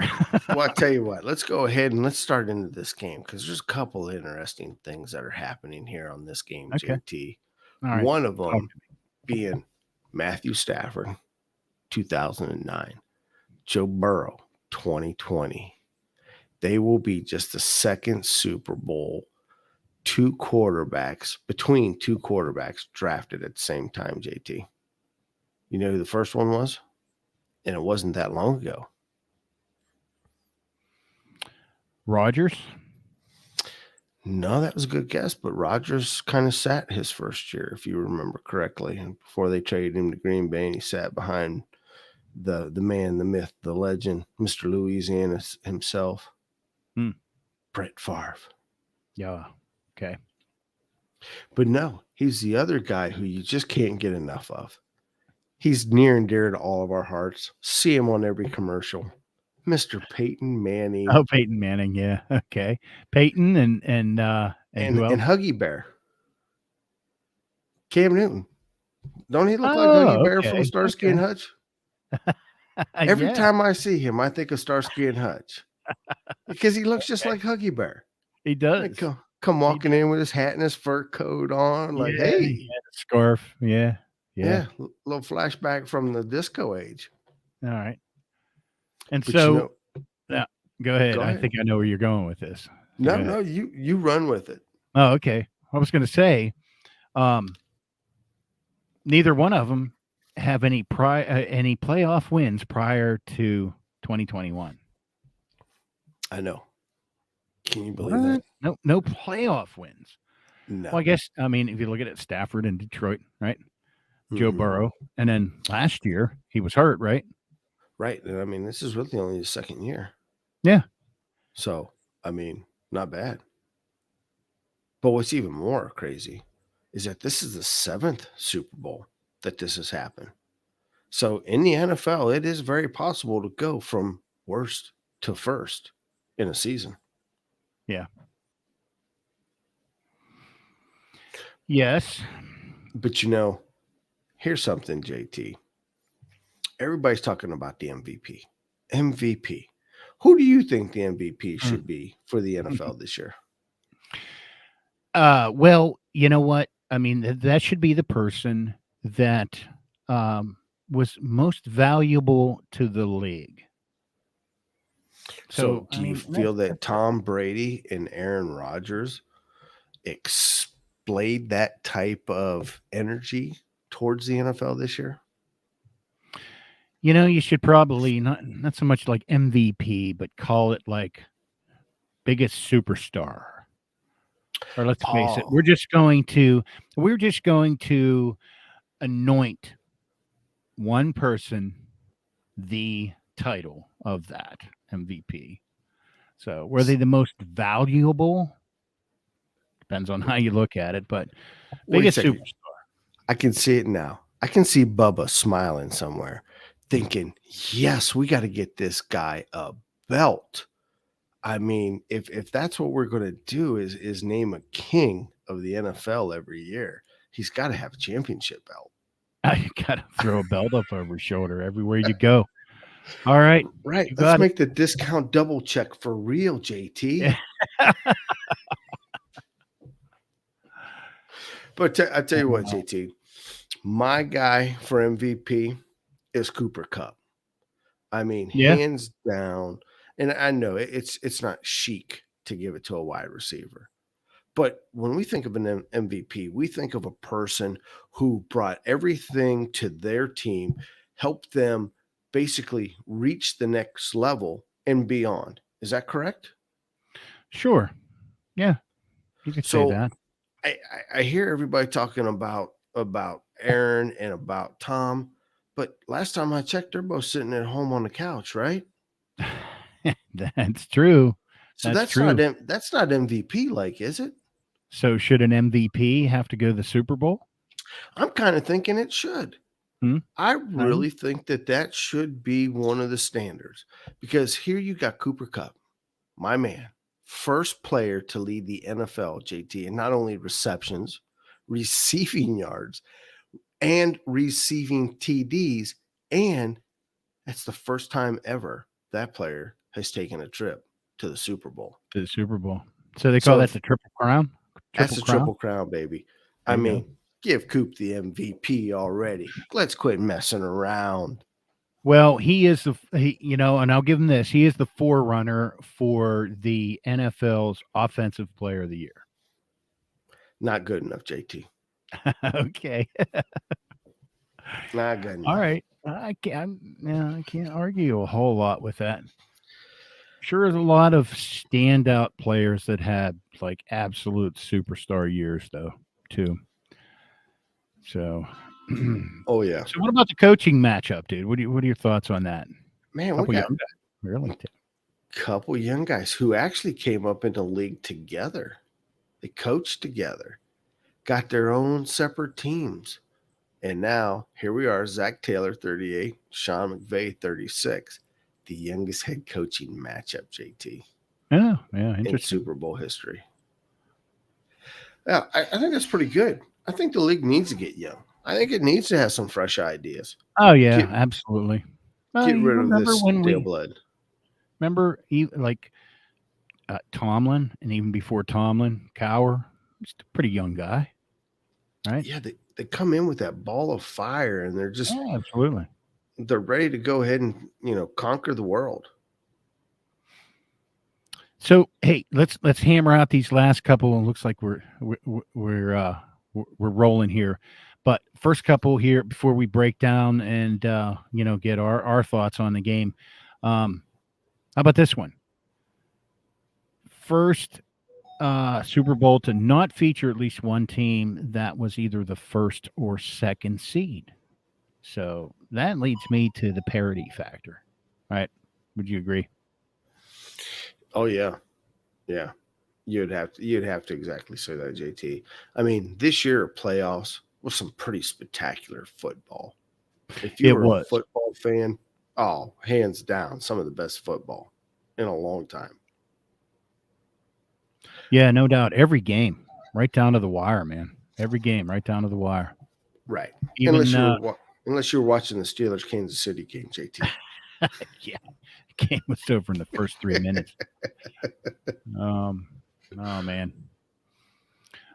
[SPEAKER 3] Well, I'll tell you what. Let's go ahead and let's start into this game because there's a couple of interesting things that are happening here on this game, JT. All right. One of them being Matthew Stafford, 2009. Joe Burrow, 2020. They will be just the second Super Bowl between two quarterbacks drafted at the same time, JT. You know who the first one was? And it wasn't that long ago.
[SPEAKER 2] Rodgers?
[SPEAKER 3] No, that was a good guess, but Rodgers kind of sat his first year, if you remember correctly. And before they traded him to Green Bay, and he sat behind the man, the myth, the legend, Mr. Louisiana himself, Brett Favre.
[SPEAKER 2] Yeah. Okay.
[SPEAKER 3] But no, he's the other guy who you just can't get enough of. He's near and dear to all of our hearts. See him on every commercial. Mr. Peyton Manning.
[SPEAKER 2] Oh, Peyton Manning, yeah. Okay. Peyton and who else?
[SPEAKER 3] And Huggy Bear. Cam Newton. Don't he look like Huggy Bear from Starsky and Hutch? Every time I see him, I think of Starsky and Hutch. Because he looks just like Huggy Bear.
[SPEAKER 2] He does.
[SPEAKER 3] Like, come walking in with his hat and his fur coat on. Like, hey.
[SPEAKER 2] Scarf. Yeah.
[SPEAKER 3] Yeah. Little flashback from the disco age.
[SPEAKER 2] All right. And but so, go ahead. I think I know where you're going with this.
[SPEAKER 3] No, you run with it.
[SPEAKER 2] Oh, okay. I was going to say, neither one of them have any playoff wins prior to 2021.
[SPEAKER 3] I know. Can you believe that?
[SPEAKER 2] No playoff wins.
[SPEAKER 3] No.
[SPEAKER 2] Well, I guess, I mean, if you look at it, Stafford and Detroit, right? Joe Burrow. And then last year, he was hurt, right?
[SPEAKER 3] Right. And I mean, this is really only his second year.
[SPEAKER 2] Yeah.
[SPEAKER 3] So, I mean, not bad. But what's even more crazy is that this is the 7th Super Bowl that this has happened. So in the NFL, it is very possible to go from worst to first in a season.
[SPEAKER 2] Yeah. Yes.
[SPEAKER 3] But here's something, JT. Everybody's talking about the MVP. MVP. Who do you think the MVP should be for the NFL this year?
[SPEAKER 2] Well, you know what? I mean, that should be the person that was most valuable to the league.
[SPEAKER 3] So do you feel that Tom Brady and Aaron Rodgers displayed that type of energy towards the NFL this year?
[SPEAKER 2] You should probably not so much like MVP, but call it like biggest superstar. Or let's face it, we're just going to anoint one person the title of that MVP. So were they the most valuable? Depends on how you look at it, but biggest superstar.
[SPEAKER 3] I can see it now. I can see Bubba smiling somewhere, thinking, yes, we got to get this guy a belt. I mean, if that's what we're going to do is name a king of the NFL every year, he's got to have a championship belt.
[SPEAKER 2] You got to throw a belt up over his shoulder everywhere you go. All right.
[SPEAKER 3] Right. Let's make the discount double check for real, JT. But I tell you what, JT, my guy for MVP is Cooper Kupp. I mean, hands down. And I know it's not chic to give it to a wide receiver. But when we think of an MVP, we think of a person who brought everything to their team, helped them basically reach the next level and beyond. Is that correct?
[SPEAKER 2] Sure. Yeah. You could say that.
[SPEAKER 3] I hear everybody talking about Aaron and about Tom, but last time I checked, they're both sitting at home on the couch, right?
[SPEAKER 2] That's true.
[SPEAKER 3] So that's true. That's not MVP like, is it?
[SPEAKER 2] So should an MVP have to go to the Super Bowl?
[SPEAKER 3] I'm kind of thinking it should. I really think that should be one of the standards, because here you got Cooper Kupp, my man, first player to lead the NFL, JT, and not only receptions, receiving yards, and receiving TDs, and that's the first time ever that player has taken a trip to the Super Bowl.
[SPEAKER 2] So they call that the Triple Crown?
[SPEAKER 3] That's the Triple Crown, baby. I mean, give Coop the MVP already. Let's quit messing around.
[SPEAKER 2] Well, he is and I'll give him this. He is the forerunner for the NFL's Offensive Player of the Year.
[SPEAKER 3] Not good enough, JT.
[SPEAKER 2] Okay.
[SPEAKER 3] Not good enough.
[SPEAKER 2] All right. I can't argue a whole lot with that. Sure, there's a lot of standout players that had like absolute superstar years, though, too. So,
[SPEAKER 3] oh yeah.
[SPEAKER 2] So, what about the coaching matchup, dude? What are your thoughts on that?
[SPEAKER 3] Man, we got couple young guys who actually came up in the league together. They coached together, got their own separate teams, and now here we are: Zach Taylor, 38, Sean McVay, 36. The youngest head coaching matchup, JT.
[SPEAKER 2] Yeah, interesting.
[SPEAKER 3] In Super Bowl history. Yeah, I think that's pretty good. I think the league needs to get young. I think it needs to have some fresh ideas.
[SPEAKER 2] Oh yeah, absolutely.
[SPEAKER 3] Get rid of this stale blood.
[SPEAKER 2] Remember, Tomlin, and even before Tomlin, Cowher, just a pretty young guy, right?
[SPEAKER 3] Yeah, they come in with that ball of fire, and they're just
[SPEAKER 2] absolutely.
[SPEAKER 3] They're ready to go ahead and conquer the world.
[SPEAKER 2] So hey, let's hammer out these last couple. It looks like we're rolling here, but first couple here before we break down and get our thoughts on the game. How about this one? First Super Bowl to not feature at least one team that was either the first or second seed. So that leads me to the parity factor, right? Would you agree?
[SPEAKER 3] Oh yeah, yeah. You'd have to exactly say that, JT. I mean, this year playoffs was some pretty spectacular football. If you were a football fan, oh, hands down, some of the best football in a long time.
[SPEAKER 2] Yeah, no doubt. Every game, right down to the wire, man. Every game, right down to the wire.
[SPEAKER 3] Right. Even unless you were watching the Steelers Kansas City game, JT.
[SPEAKER 2] Yeah, the game was over in the first 3 minutes. Oh man.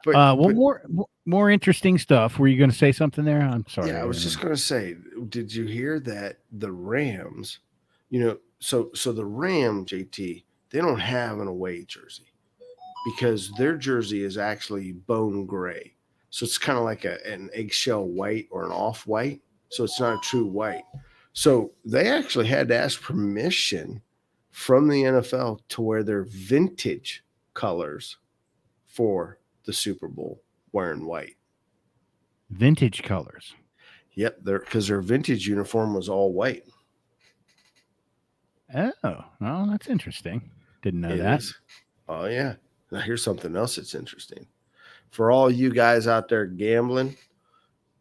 [SPEAKER 2] But, more interesting stuff. Were you going to say something there? I'm sorry.
[SPEAKER 3] Yeah, I was just going to say, did you hear that the Rams, so the Rams, JT, they don't have an away jersey because their jersey is actually bone gray. So it's kind of like an eggshell white or an off-white. So it's not a true white. So they actually had to ask permission from the NFL to wear their vintage colors for the Super Bowl wearing white.
[SPEAKER 2] Vintage colors.
[SPEAKER 3] Yep, because their vintage uniform was all white.
[SPEAKER 2] Oh, well, that's interesting. Didn't know that.
[SPEAKER 3] Oh, yeah. Now, here's something else that's interesting. For all you guys out there gambling,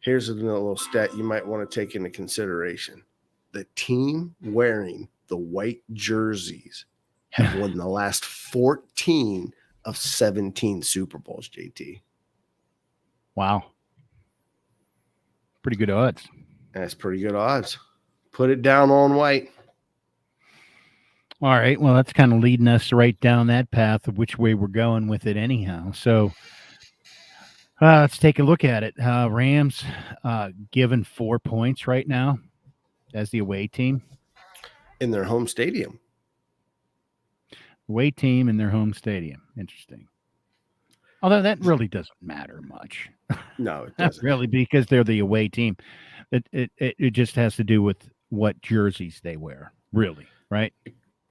[SPEAKER 3] here's a little stat you might want to take into consideration. The team wearing the white jerseys have won the last 14 of 17 Super Bowls, JT.
[SPEAKER 2] Wow. Pretty good odds.
[SPEAKER 3] That's pretty good odds. Put it down on white.
[SPEAKER 2] All right. Well, that's kind of leading us right down that path of which way we're going with it anyhow. So let's take a look at it. Rams given 4 points right now as the away team.
[SPEAKER 3] In their home stadium.
[SPEAKER 2] Away team in their home stadium. Interesting. Although that really doesn't matter much.
[SPEAKER 3] No, it doesn't.
[SPEAKER 2] Not really, because they're the away team. It just has to do with what jerseys they wear, really, right?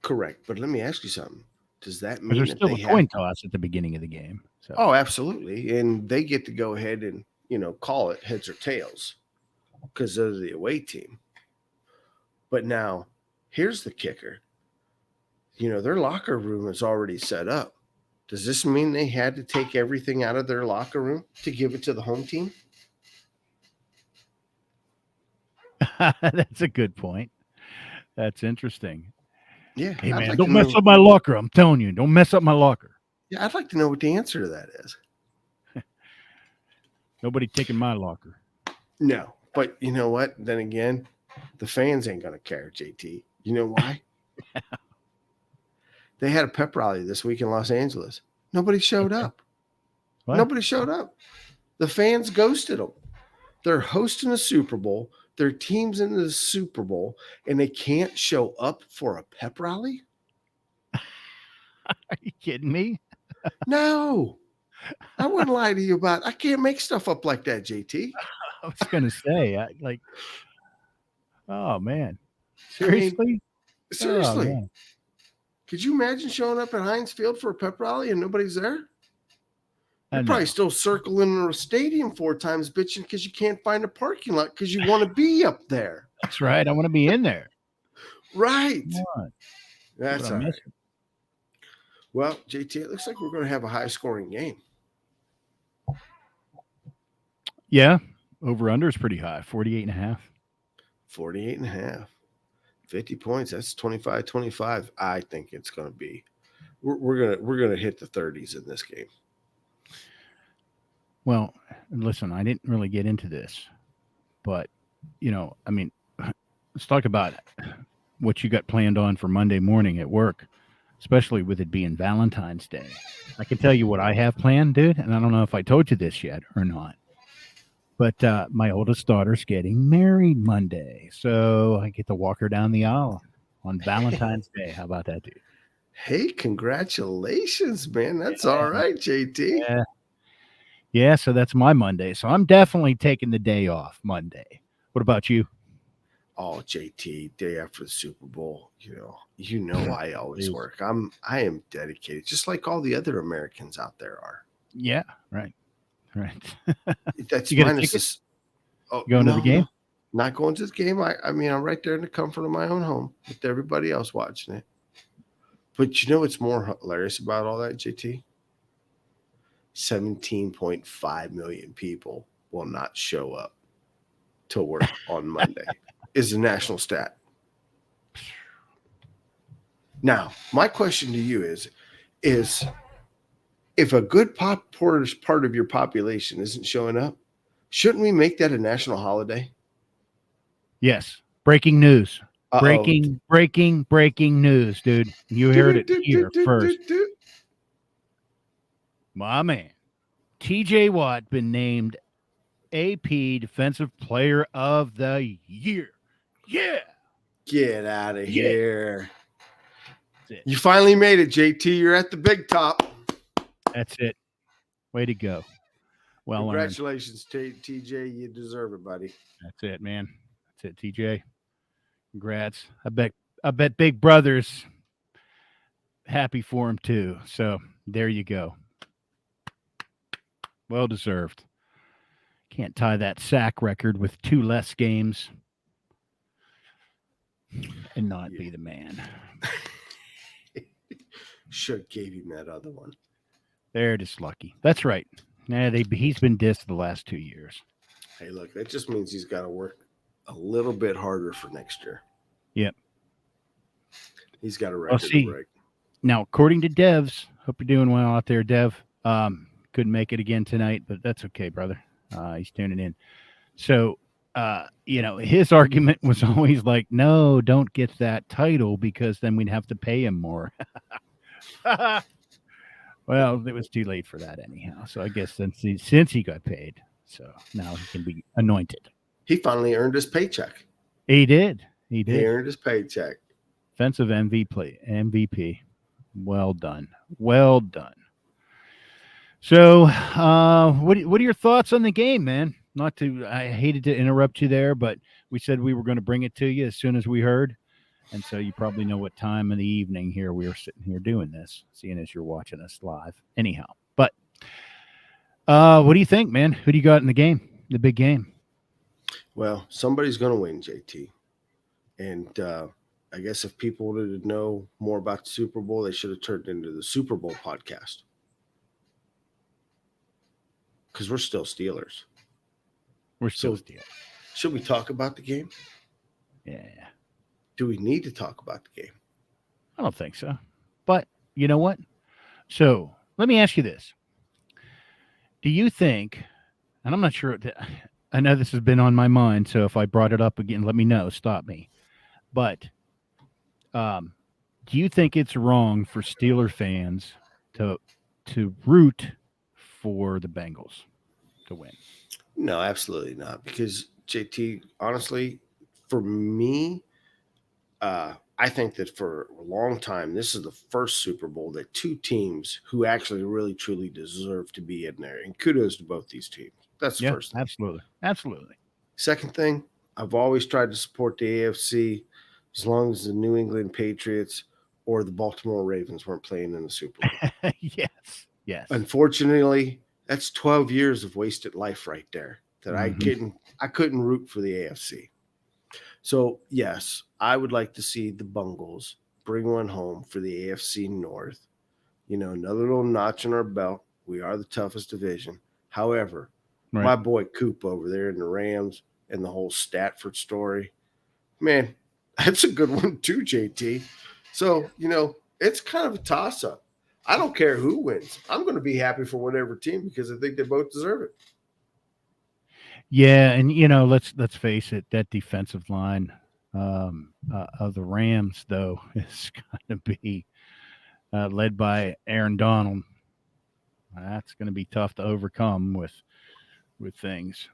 [SPEAKER 3] Correct. But let me ask you something. Does that mean
[SPEAKER 2] there's still a coin toss at the beginning of the game? So.
[SPEAKER 3] Oh, absolutely. And they get to go ahead and, call it heads or tails because they're the away team. But now, here's the kicker. Their locker room is already set up. Does this mean they had to take everything out of their locker room to give it to the home team?
[SPEAKER 2] That's a good point. That's interesting.
[SPEAKER 3] Yeah.
[SPEAKER 2] Hey, man, don't mess up my locker. I'm telling you, don't mess up my locker.
[SPEAKER 3] Yeah, I'd like to know what the answer to that is.
[SPEAKER 2] Nobody taking my locker.
[SPEAKER 3] No, but you know what? Then again, the fans ain't going to care, JT. You know why? They had a pep rally this week in Los Angeles. Nobody showed up. What? Nobody showed up. The fans ghosted them. They're hosting a Super Bowl. Their team's in the Super Bowl, and they can't show up for a pep rally?
[SPEAKER 2] Are you kidding me?
[SPEAKER 3] No. I wouldn't lie to you about it. I can't make stuff up like that, JT.
[SPEAKER 2] I was going to say, oh, man. Seriously?
[SPEAKER 3] Seriously.
[SPEAKER 2] Oh,
[SPEAKER 3] could you imagine showing up at Heinz Field for a pep rally and nobody's there? You're probably still circling the stadium 4 times, bitching because you can't find a parking lot because you want to be up there.
[SPEAKER 2] That's right. I want to be in there.
[SPEAKER 3] Right. That's all right. Well, JT, it looks like we're going to have a high-scoring game.
[SPEAKER 2] Yeah. Over-under is pretty high, 48.5.
[SPEAKER 3] 48.5. 50 points. That's 25-25. I think it's going to be. We're gonna hit the 30s in this game.
[SPEAKER 2] Well, listen, I didn't really get into this, but let's talk about what you got planned on for Monday morning at work, especially with it being Valentine's Day. I can tell you what I have planned, dude, and I don't know if I told you this yet or not. But my oldest daughter's getting married Monday, so I get to walk her down the aisle on Valentine's Day. How about that, dude?
[SPEAKER 3] Hey, congratulations, man. That's all right, JT.
[SPEAKER 2] Yeah, so that's my Monday. So I'm definitely taking the day off Monday. What about you?
[SPEAKER 3] Oh, JT, day after the Super Bowl, you know I always work. I am dedicated, just like all the other Americans out there are.
[SPEAKER 2] Yeah, right.
[SPEAKER 3] That's
[SPEAKER 2] you get
[SPEAKER 3] minus
[SPEAKER 2] a ticket?
[SPEAKER 3] this. Oh,
[SPEAKER 2] going to the game?
[SPEAKER 3] No, not going to the game. I mean, I'm right there in the comfort of my own home with everybody else watching it. But you know what's more hilarious about all that, JT? 17.5 million people will not show up to work on Monday is the national stat. Now, my question to you is if a good part of your population isn't showing up, shouldn't we make that a national holiday?
[SPEAKER 2] Yes. Breaking news.
[SPEAKER 3] Uh-oh.
[SPEAKER 2] Breaking news, dude. You heard it here first. My man, TJ Watt been named AP Defensive Player of the Year. Yeah.
[SPEAKER 3] Get out of here. You finally made it, JT. You're at the big top.
[SPEAKER 2] That's it. Way to go. Well,
[SPEAKER 3] congratulations, TJ. You deserve it, buddy.
[SPEAKER 2] That's it, man. That's it, TJ. Congrats. I bet Big Brother's happy for him too. So there you go. Well deserved. Can't tie that sack record with 2 less games and not be the man.
[SPEAKER 3] Should have gave him that other one.
[SPEAKER 2] They're just lucky. That's right. Yeah, he's been dissed the last 2 years.
[SPEAKER 3] Hey, look, that just means he's got to work a little bit harder for next year.
[SPEAKER 2] Yep.
[SPEAKER 3] He's got a record to break.
[SPEAKER 2] Now, according to Devs, hope you're doing well out there, Dev. Couldn't make it again tonight, but that's okay, brother. He's tuning in. So, his argument was always like, no, don't get that title because then we'd have to pay him more. Well, it was too late for that anyhow. So I guess since he got paid, so now he can be anointed.
[SPEAKER 3] He finally earned his paycheck.
[SPEAKER 2] He did.
[SPEAKER 3] He earned his paycheck.
[SPEAKER 2] Offensive MVP. Well done. Well done. So, what are your thoughts on the game, man? I hated to interrupt you there, but we said we were going to bring it to you as soon as we heard. And so you probably know what time in the evening here we are sitting here doing this, seeing as you're watching us live. Anyhow, but what do you think, man? Who do you got in the game, the big game?
[SPEAKER 3] Well, somebody's going to win, JT. And I guess if people wanted to know more about the Super Bowl, they should have turned into the Super Bowl podcast. Because we're still Steelers.
[SPEAKER 2] We're still Steelers.
[SPEAKER 3] Should we talk about the game?
[SPEAKER 2] Yeah.
[SPEAKER 3] Do we need to talk about the game?
[SPEAKER 2] I don't think so. But you know what? So let me ask you this. Do you think, and I'm not sure, I know this has been on my mind, so if I brought it up again, let me know, stop me. But do you think it's wrong for Steeler fans to root for the Bengals to win?
[SPEAKER 3] No, absolutely not. Because, JT, honestly, for me, I think that for a long time, this is the first Super Bowl that 2 teams who actually really, truly deserve to be in there. And kudos to both these teams. That's the first thing.
[SPEAKER 2] Absolutely.
[SPEAKER 3] Second thing, I've always tried to support the AFC as long as the New England Patriots or the Baltimore Ravens weren't playing in the Super Bowl.
[SPEAKER 2] Yes.
[SPEAKER 3] Unfortunately, that's 12 years of wasted life right there that I couldn't root for the AFC. So, yes, I would like to see the Bengals bring one home for the AFC North. Another little notch in our belt. We are the toughest division. However, my boy Coop over there in the Rams and the whole Stafford story, man, that's a good one too, JT. So, it's kind of a toss-up. I don't care who wins. I'm going to be happy for whatever team because I think they both deserve it.
[SPEAKER 2] Yeah, and let's face it, that defensive line of the Rams, though, is going to be led by Aaron Donald. That's going to be tough to overcome with things.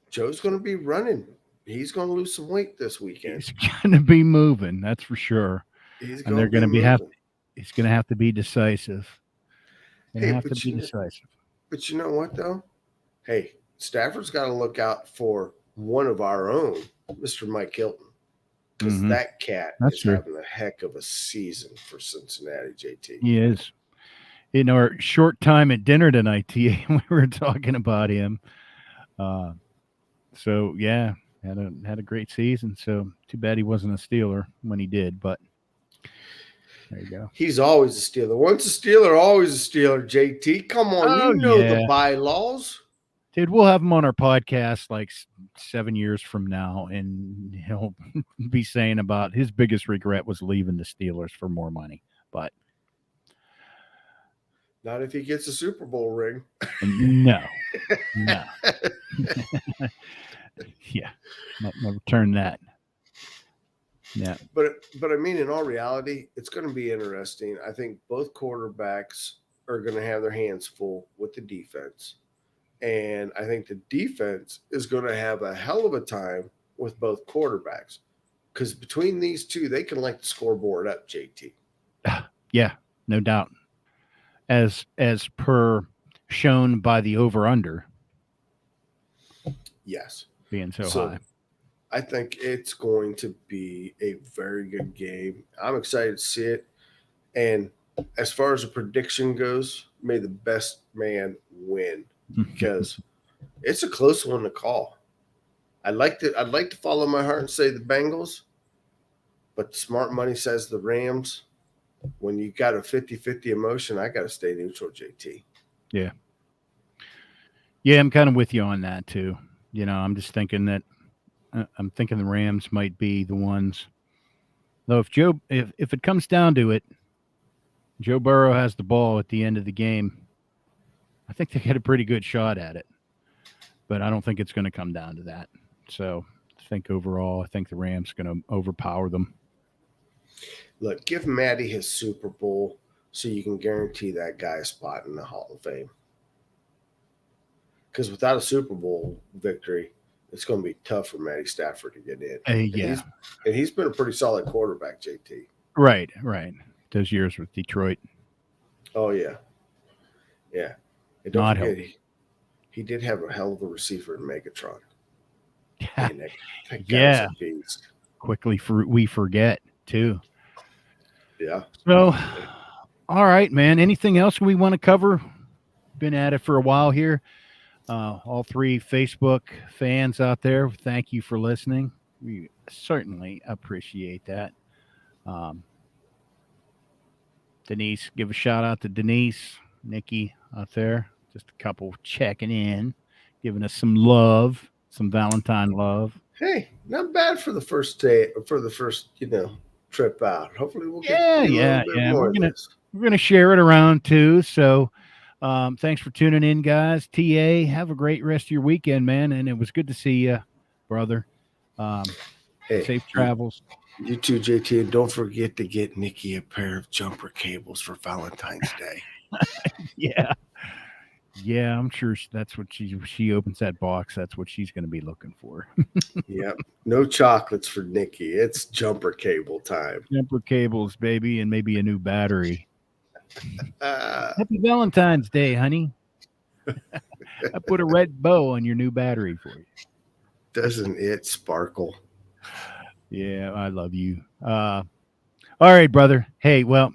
[SPEAKER 3] Joe's going to be running. He's going to lose some weight this weekend.
[SPEAKER 2] He's going to be moving, that's for sure.
[SPEAKER 3] And
[SPEAKER 2] they're going to be He's going to have to be decisive.
[SPEAKER 3] But you know what, though? Hey, Stafford's got to look out for one of our own, Mr. Mike Hilton, because that cat is having a heck of a season for Cincinnati, JT.
[SPEAKER 2] He is. In our short time at dinner tonight, TA, we were talking about him. So, yeah, had a great season. So, too bad he wasn't a Steeler when he did, but there you go.
[SPEAKER 3] He's always a Steeler. Once a Steeler, always a Steeler, JT. Come on, the bylaws.
[SPEAKER 2] Dude, we'll have him on our podcast like 7 years from now, and he'll be saying about his biggest regret was leaving the Steelers for more money. But
[SPEAKER 3] not if he gets a Super Bowl ring.
[SPEAKER 2] No. Yeah, never turn that. Yeah.
[SPEAKER 3] But I mean, in all reality, it's going to be interesting. I think both quarterbacks are going to have their hands full with the defense. And I think the defense is going to have a hell of a time with both quarterbacks. Because between these two, they can light the scoreboard up, JT.
[SPEAKER 2] Yeah, no doubt. As per shown by the over-under.
[SPEAKER 3] Yes.
[SPEAKER 2] Being so high.
[SPEAKER 3] I think it's going to be a very good game. I'm excited to see it. And as far as a prediction goes, may the best man win, because it's a close one to call. I'd like to follow my heart and say the Bengals, but smart money says the Rams. When you got a 50-50 emotion, I got to stay neutral, JT.
[SPEAKER 2] Yeah. Yeah, I'm kind of with you on that too. You know, I'm just thinking that the Rams might be the ones. Though if it comes down to it, Joe Burrow has the ball at the end of the game, I think they get a pretty good shot at it. But I don't think it's going to come down to that. So I think overall, the Rams are going to overpower them.
[SPEAKER 3] Look, give Matty his Super Bowl so you can guarantee that guy a spot in the Hall of Fame. Because without a Super Bowl victory, it's going to be tough for Matty Stafford to get in.
[SPEAKER 2] Yeah.
[SPEAKER 3] And he's been a pretty solid quarterback, JT.
[SPEAKER 2] Right. Those years with Detroit.
[SPEAKER 3] Oh, yeah. Yeah. And don't forget, he did have a hell of a receiver in Megatron. That guy's a beast.
[SPEAKER 2] Quickly we forget, too.
[SPEAKER 3] Yeah.
[SPEAKER 2] So, all right, man. Anything else we want to cover? Been at it for a while here. All three Facebook fans out there, thank you for listening. We certainly appreciate that. Denise, give a shout out to Denise, Nikki out there. Just a couple checking in, giving us some love, some Valentine love.
[SPEAKER 3] Hey, not bad for the first day, trip out. Hopefully we'll get a little bit more.
[SPEAKER 2] We're gonna share it around too. So thanks for tuning in, guys. TA, have a great rest of your weekend, man. And it was good to see you, brother. Safe travels.
[SPEAKER 3] You too, JT. And don't forget to get Nikki a pair of jumper cables for Valentine's Day.
[SPEAKER 2] Yeah, I'm sure that's what she opens that box. That's what she's going to be looking for.
[SPEAKER 3] Yep. No chocolates for Nikki. It's jumper cable time.
[SPEAKER 2] Jumper cables, baby, and maybe a new battery. Happy Valentine's Day, honey. I put a red bow on your new battery for you.
[SPEAKER 3] Doesn't it sparkle?
[SPEAKER 2] Yeah, I love you. All right, brother. Hey, well,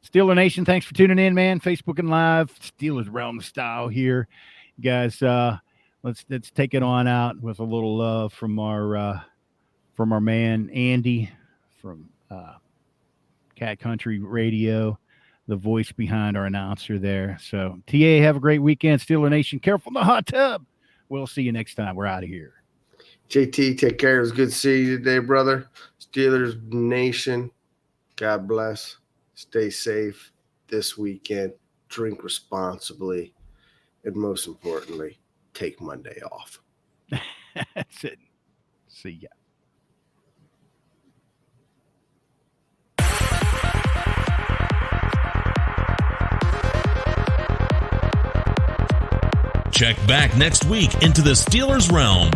[SPEAKER 2] Steeler Nation, thanks for tuning in, man. Facebook and Live, Steelers Realm style here. You guys, let's take it on out with a little love from our man Andy from Cat Country Radio, the voice behind our announcer there. So, TA, have a great weekend. Steeler Nation, careful in the hot tub. We'll see you next time. We're out of here.
[SPEAKER 3] JT, take care. It was good to see you today, brother. Steelers Nation, God bless. Stay safe this weekend. Drink responsibly. And most importantly, take Monday off.
[SPEAKER 2] That's it. See ya.
[SPEAKER 1] Check back next week into the Steelers Realm.